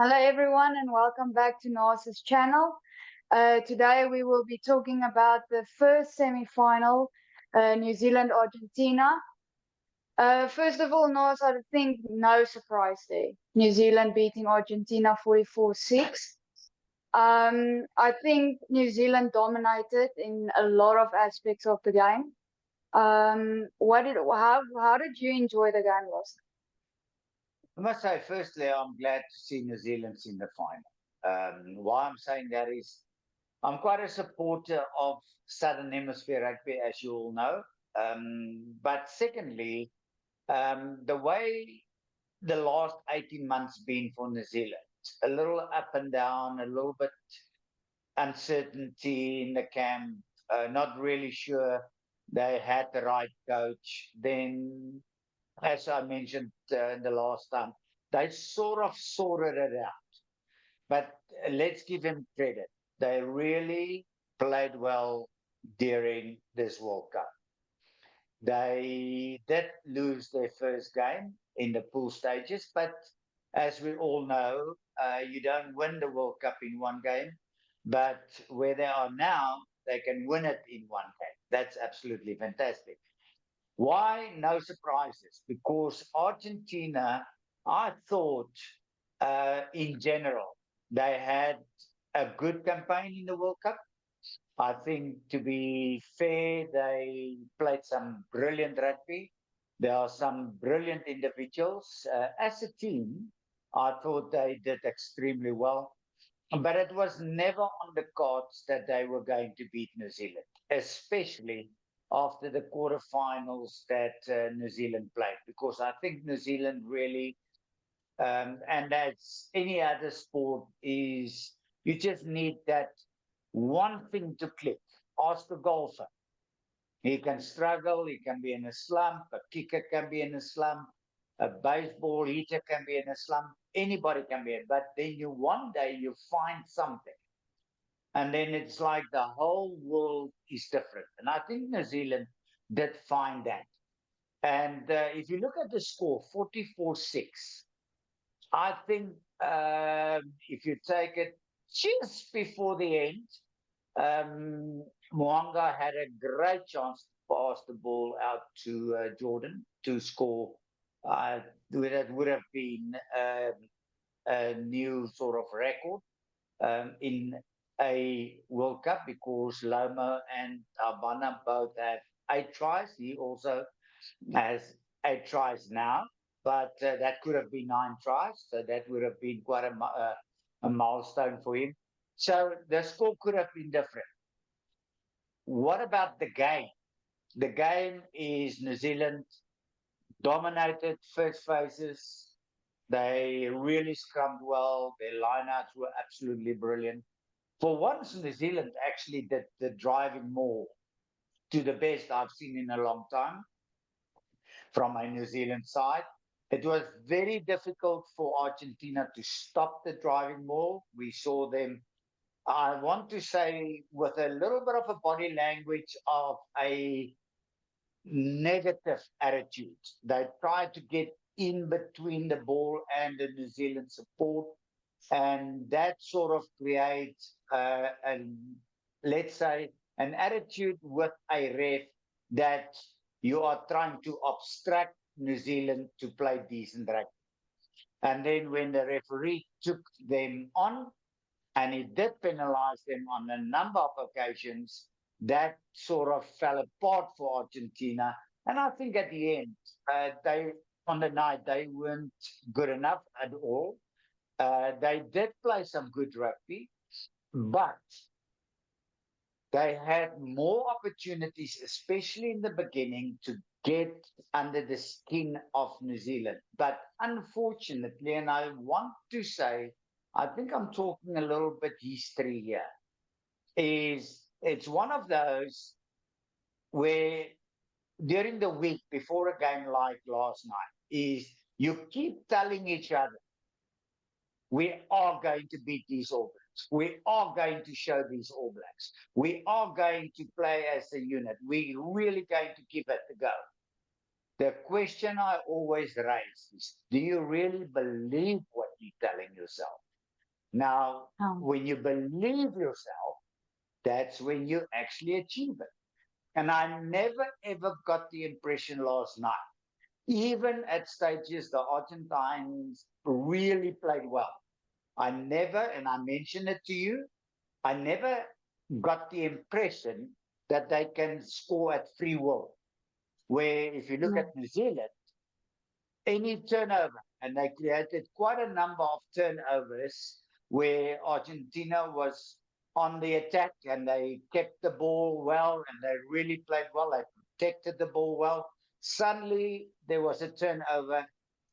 Hello, everyone, and welcome back to Naas's channel. Today, we will be talking about the first semi-final, New Zealand-Argentina. First of all, Naas, I think no surprise there. New Zealand beating Argentina 44-6. I think New Zealand dominated in a lot of aspects of the game. How did you enjoy the game last I must say, firstly, I'm glad to see New Zealand's in the final. Why I'm saying that is I'm quite a supporter of Southern Hemisphere rugby, as you all know. But secondly, the way the last 18 months been for New Zealand, a little up and down, a little bit uncertainty in the camp, not really sure they had the right coach. Then as I mentioned the last time, they sort of sorted it out. But let's give him credit. They really played well during this World Cup. They did lose their first game in the pool stages, but as we all know, you don't win the World Cup in one game. But where they are now, they can win it in one game. That's absolutely fantastic. Why? No surprises. Because Argentina, I thought, in general, they had a good campaign in the World Cup. I think, to be fair, they played some brilliant rugby. There are some brilliant individuals. As a team, I thought they did extremely well. But it was never on the cards that they were going to beat New Zealand, especially after the quarterfinals that New Zealand played, because I think New Zealand really, and as any other sport, is you just need that one thing to click. Ask the golfer. He can struggle, he can be in a slump, a kicker can be in a slump, a baseball hitter can be in a slump, anybody can be in, but then you one day you find something. And then it's like the whole world is different. And I think New Zealand did find that. And if you look at the score, 44-6, I think if you take it just before the end, Mwanga had a great chance to pass the ball out to Jordan to score. Uh, that would have been a new sort of record in a World Cup because Lomo and Abana both have 8 tries. He also has 8 tries now, but that could have been 9 tries. So that would have been quite a milestone for him. So the score could have been different. What about the game? The game is New Zealand dominated first phases. They really scrummed well. Their lineouts were absolutely brilliant. For once, New Zealand actually did the driving more to the best I've seen in a long time from a New Zealand side. It was very difficult for Argentina to stop the driving maul. We saw them, I want to say, with a little bit of a body language of a negative attitude. They tried to get in between the ball and the New Zealand support, and that sort of creates, let's say, an attitude with a ref that you are trying to obstruct New Zealand to play decent rugby. And then when the referee took them on, and he did penalize them on a number of occasions, that sort of fell apart for Argentina. And I think at the end, they on the night they weren't good enough at all. They did play some good rugby, but they had more opportunities, especially in the beginning, to get under the skin of New Zealand. But unfortunately, and I want to say, I think I'm talking a little bit history here, is it's one of those where during the week before a game like last night, is you keep telling each other, we are going to beat these All Blacks. We are going to show these All Blacks. We are going to play as a unit. We're really going to give it a go. The question I always raise is, do you really believe what you're telling yourself? Now, Oh. when you believe yourself, that's when you actually achieve it. And I never ever got the impression last night, even at stages the Argentines really played well. I never, and I mentioned it to you, I never got the impression that they can score at free will. Where if you look No. at New Zealand, any turnover, and they created quite a number of turnovers where Argentina was on the attack and they kept the ball well and they really played well. They protected the ball well. Suddenly there was a turnover,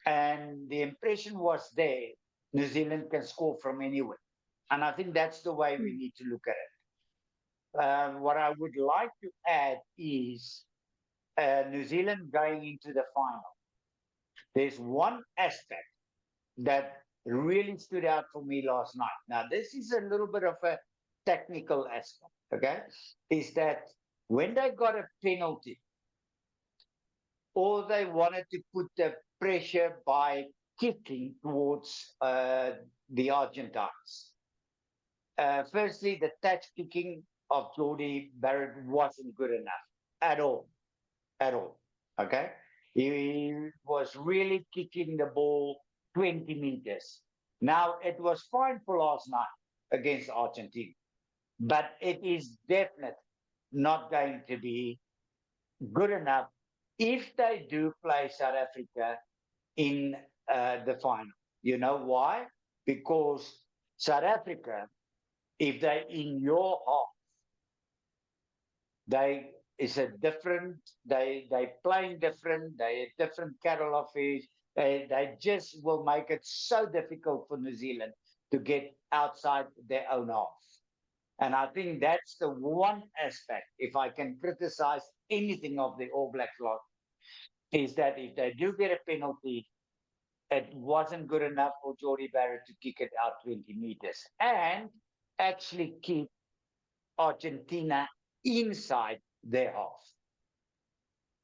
and the impression was there New Zealand can score from anywhere. And I think that's the way we need to look at it. What I would like to add is New Zealand going into the final. There's one aspect that really stood out for me last night. Now, this is a little bit of a technical aspect, okay? Is that when they got a penalty, or they wanted to put the pressure by kicking towards the Argentines. Firstly, the touch kicking of Jordie Barrett wasn't good enough at all, at all. Okay, he was really kicking the ball 20 meters. Now it was fine for last night against Argentina, but it is definitely not going to be good enough if they do play South Africa in the final. You know why? Because South Africa, if they in your half, they is a different. They playing different. They a different kettle of fish. They just will make it so difficult for New Zealand to get outside their own half. And I think that's the one aspect, if I can criticize anything of the All Blacks lot, is that if they do get a penalty, it wasn't good enough for Jordie Barrett to kick it out 20 meters and actually keep Argentina inside their half.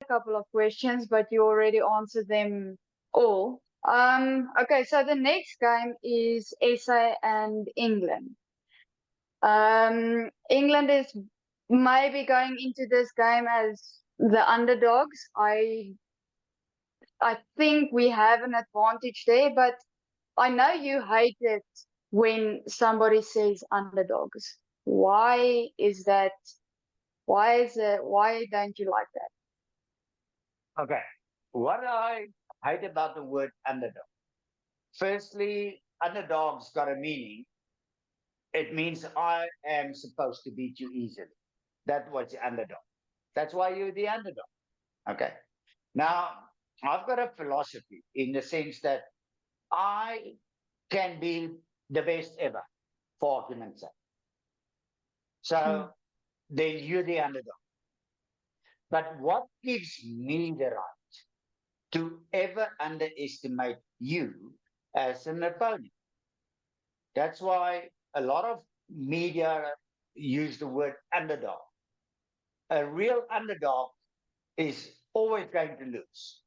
A couple of questions, but you already answered them all. Okay, so the next game is SA and England. England is maybe going into this game as the underdogs. I think we have an advantage there, but I know you hate it when somebody says underdogs. Why is that? Why is it? Why don't you like that? Okay. What I hate about the word underdog. Firstly, underdogs got a meaning. It means I am supposed to beat you easily. That was the underdog. That's why you're the underdog. Okay. Now, I've got a philosophy in the sense that I can be the best ever, for argument's sake. So then you're the underdog. But what gives me the right to ever underestimate you as an opponent? That's why a lot of media use the word underdog. A real underdog is always going to lose.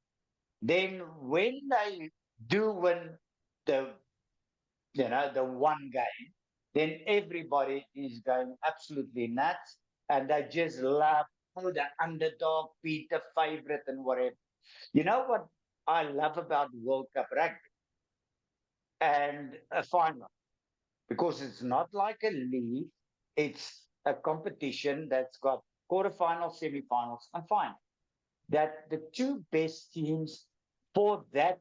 Then when they do win the the one game, then everybody is going absolutely nuts and they just love the underdog, beat the favorite and whatever. You know what I love about World Cup rugby and a final? Because it's not like a league, it's a competition that's got quarterfinals, semifinals, and final. That the two best teams for that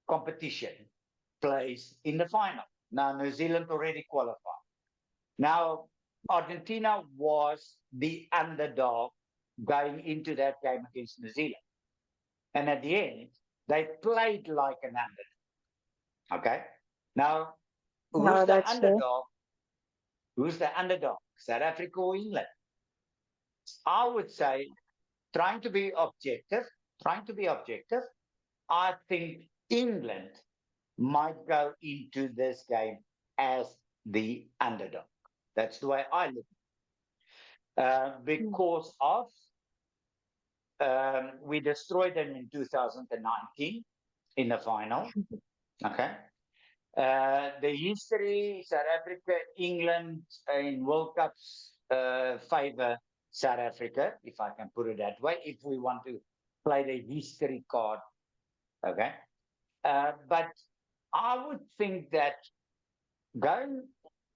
competition plays in the final. Now, New Zealand already qualified. Now, Argentina was the underdog going into that game against New Zealand. And at the end, they played like an underdog. Okay? Now, who's No, the that's fair. underdog? Who's the underdog? South Africa or England? I would say, trying to be objective, I think England might go into this game as the underdog. That's the way I look because of we destroyed them in 2019 in the final. Okay. The history, South Africa, England in World Cups favor South Africa, if I can put it that way, if we want to play the history card. Okay. But I would think that going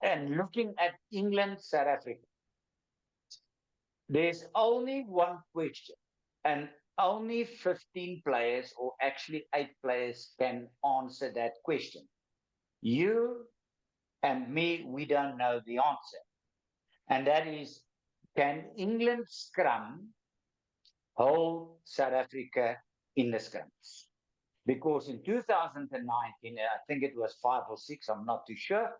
and looking at England, South Africa, there's only one question, and only 15 players, or actually 8 players, can answer that question. You and me, we don't know the answer. And that is, can England scrum hold South Africa in the scrums? Because in 2019, I think it was 5 or 6, I'm not too sure,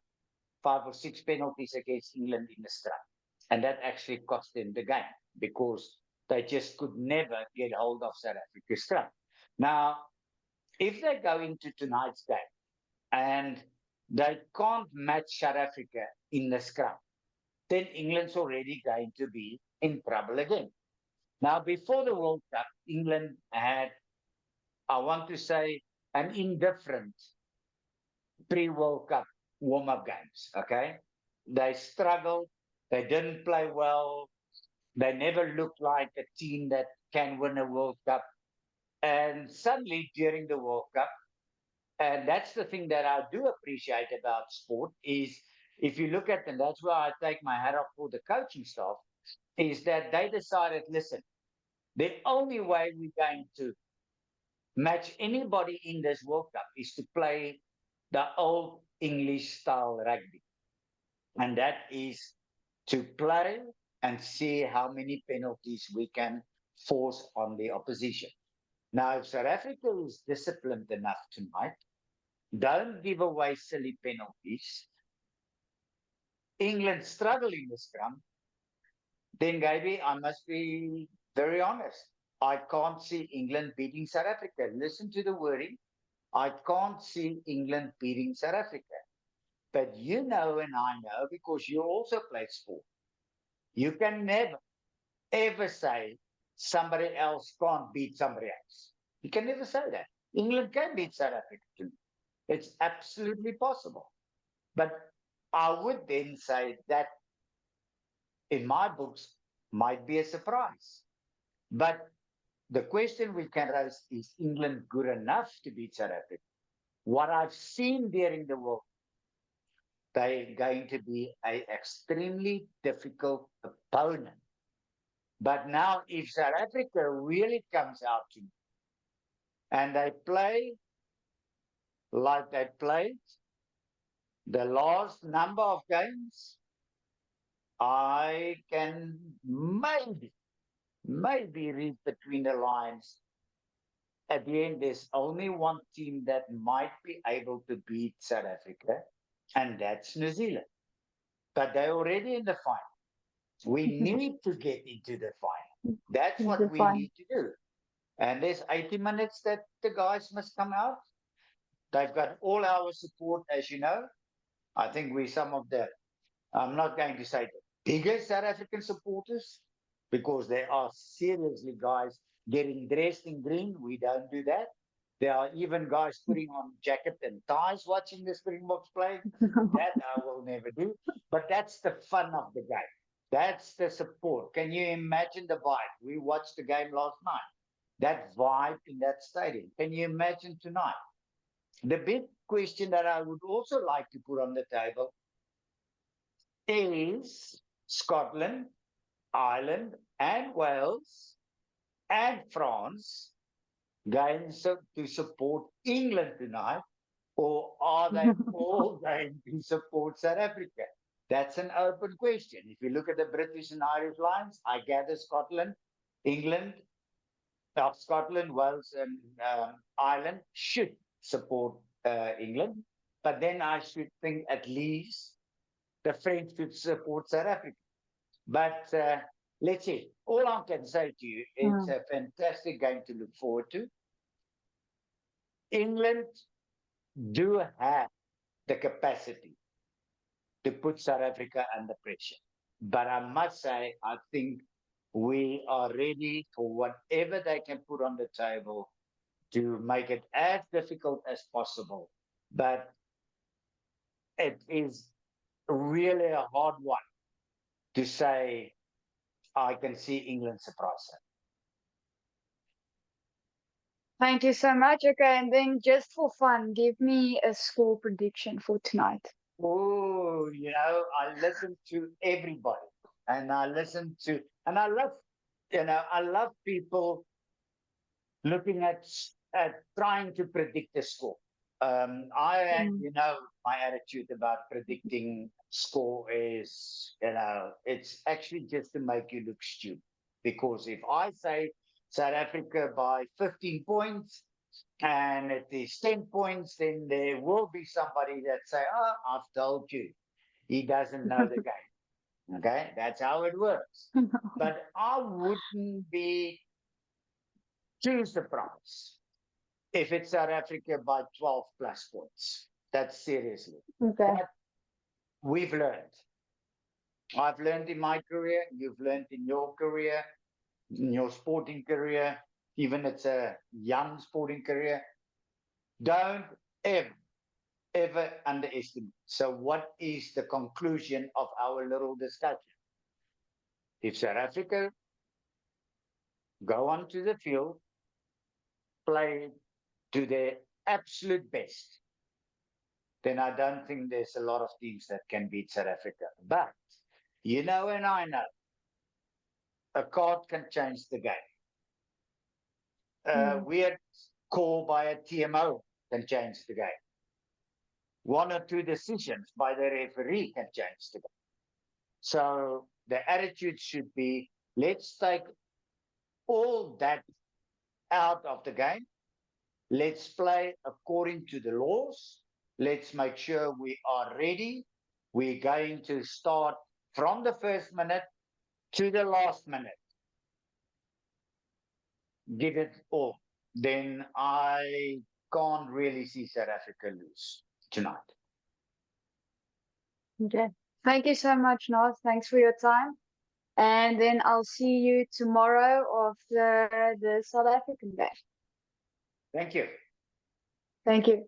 5 or 6 penalties against England in the scrum. And that actually cost them the game because they just could never get hold of South Africa's scrum. Now, if they go into tonight's game and they can't match South Africa in the scrum, then England's already going to be in trouble again. Now, before the World Cup, England had, I want to say, an indifferent pre-World Cup warm-up games, okay? They struggled, they didn't play well, they never looked like a team that can win a World Cup. And suddenly, during the World Cup, and that's the thing that I do appreciate about sport, is if you look at, and that's where I take my hat off for the coaching staff, is that they decided, listen, the only way we're going to match anybody in this World Cup is to play the old English style rugby. And that is to play and see how many penalties we can force on the opposition. Now, if South Africa is disciplined enough tonight, don't give away silly penalties, England struggle in the scrum, then maybe I must be very honest. I can't see England beating South Africa. Listen to the wording. I can't see England beating South Africa. But you know, and I know, because you also play sport, you can never, ever say somebody else can't beat somebody else. You can never say that. England can beat South Africa too. It's absolutely possible. But I would then say that, in my books, might be a surprise. But the question we can raise, is England good enough to beat South Africa? What I've seen during the World, they're going to be an extremely difficult opponent. But now, if South Africa really comes out to me and they play like they played the last number of games, I can maybe read between the lines. At the end, there's only one team that might be able to beat South Africa, and that's New Zealand. But they're already in the final. We need to get into the final. That's what we need to do. And there's 80 minutes that the guys must come out. They've got all our support, as you know. I think we some of the, I'm not going to say the biggest South African supporters, because there are seriously guys getting dressed in green. We don't do that. There are even guys putting on jacket and ties watching the Springboks play. That I will never do. But that's the fun of the game. That's the support. Can you imagine the vibe? We watched the game last night. That vibe in that stadium. Can you imagine tonight? The big question that I would also like to put on the table is Scotland, Ireland, and Wales, and France going to support England tonight, or are they all going to support South Africa? That's an open question. If you look at the British and Irish lines, I gather Scotland, England, Scotland, Wales, and Ireland should support England. But then I should think at least the French should support South Africa. But let's see. All I can say to you, it's a fantastic game to look forward to. England do have the capacity to put South Africa under pressure. But I must say, I think we are ready for whatever they can put on the table to make it as difficult as possible. But it is really a hard one to say I can see England surprise them. Thank you so much. Okay, and then just for fun, give me a score prediction for tonight. Oh, I listen to everybody, and I love, I love people looking at trying to predict the score. My attitude about predicting score is, it's actually just to make you look stupid. Because if I say South Africa by 15 points and it is 10 points, then there will be somebody that say, "Oh, I've told you, he doesn't know the game." Okay, that's how it works. But I wouldn't be too surprised if it's South Africa by 12 plus points. That's seriously. Okay. But we've learned. I've learned in my career, you've learned in your career, in your sporting career, even it's a young sporting career. Don't ever underestimate. So, what is the conclusion of our little discussion? If South Africa go onto the field, play to their absolute best, then I don't think there's a lot of teams that can beat South Africa. But and I know, a card can change the game. Weird call by a TMO can change the game. One or two decisions by the referee can change the game. So the attitude should be, let's take all that out of the game. Let's play according to the laws. Let's make sure we are ready. We're going to start from the first minute to the last minute. Give it all. Then I can't really see South Africa lose tonight. Okay. Thank you so much, Naas. Thanks for your time. And then I'll see you tomorrow after the South African game. Thank you. Thank you.